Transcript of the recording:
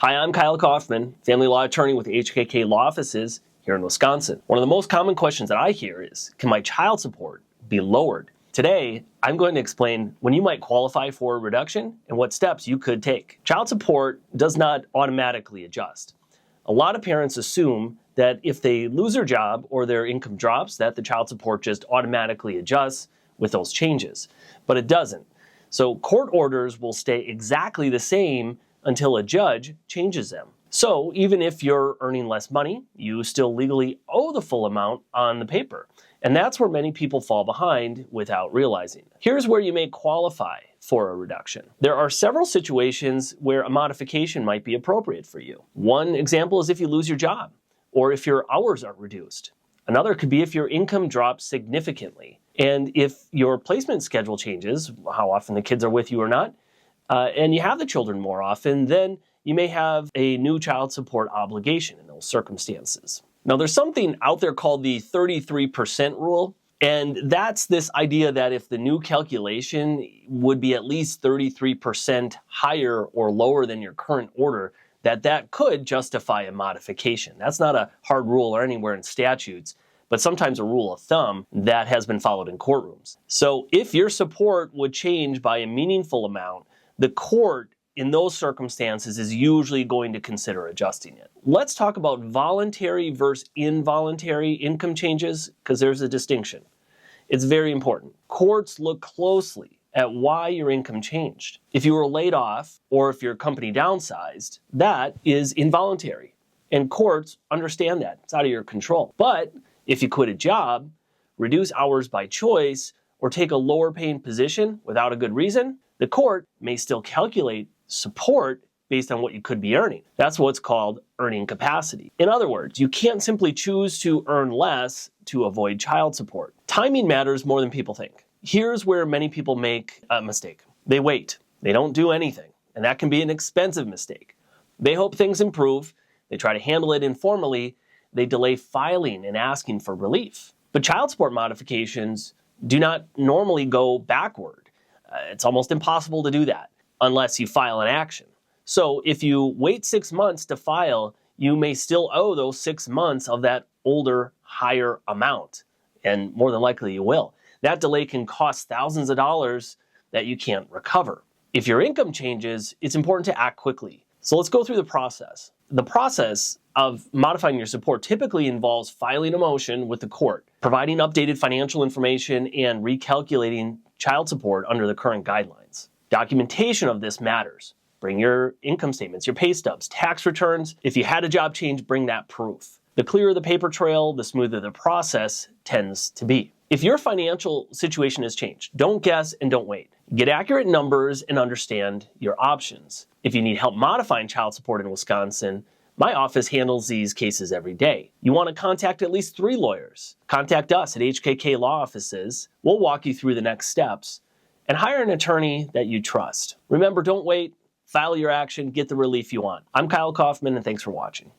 Hi, I'm Kyle Kaufman, family law attorney with HKK Law Offices here in Wisconsin. One of the most common questions that I hear is, can my child support be lowered? Today, I'm going to explain when you might qualify for a reduction and what steps you could take. Child support does not automatically adjust. A lot of parents assume that if they lose their job or their income drops, that the child support just automatically adjusts with those changes. But it doesn't. So court orders will stay exactly the same until a judge changes them. So even if you're earning less money, you still legally owe the full amount on the paper. And that's where many people fall behind without realizing it. Here's where you may qualify for a reduction. There are several situations where a modification might be appropriate for you. One example is if you lose your job or if your hours are reduced. Another could be if your income drops significantly. And if your placement schedule changes, how often the kids are with you or not, and you have the children more often, then you may have a new child support obligation in those circumstances. Now, there's something out there called the 33% rule, and that's this idea that if the new calculation would be at least 33% higher or lower than your current order, that could justify a modification. That's not a hard rule or anywhere in statutes, but sometimes a rule of thumb that has been followed in courtrooms. So if your support would change by a meaningful amount, the court in those circumstances is usually going to consider adjusting it. Let's talk about voluntary versus involuntary income changes, because there's a distinction. It's very important. Courts look closely at why your income changed. If you were laid off or if your company downsized, that is involuntary. And courts understand that. It's out of your control. But if you quit a job, reduce hours by choice, or take a lower paying position without a good reason, the court may still calculate support based on what you could be earning. That's what's called earning capacity. In other words, you can't simply choose to earn less to avoid child support. Timing matters more than people think. Here's where many people make a mistake. They wait. They don't do anything. And that can be an expensive mistake. They hope things improve. They try to handle it informally. They delay filing and asking for relief. But child support modifications do not normally go backward. It's almost impossible to do that unless you file an action. So if you wait 6 months to file, you may still owe those 6 months of that older, higher amount. And more than likely you will. That delay can cost thousands of dollars that you can't recover. If your income changes, it's important to act quickly. So let's go through the process. The process of modifying your support typically involves filing a motion with the court, providing updated financial information, and recalculating child support under the current guidelines. Documentation of this matters. Bring your income statements, your pay stubs, tax returns. If you had a job change, bring that proof. The clearer the paper trail, the smoother the process tends to be. If your financial situation has changed, don't guess and don't wait. Get accurate numbers and understand your options. If you need help modifying child support in Wisconsin, my office handles these cases every day. You want to contact at least 3 lawyers. Contact us at HKK Law Offices. We'll walk you through the next steps and hire an attorney that you trust. Remember, don't wait. File your action. Get the relief you want. I'm Kyle Kaufman, and thanks for watching.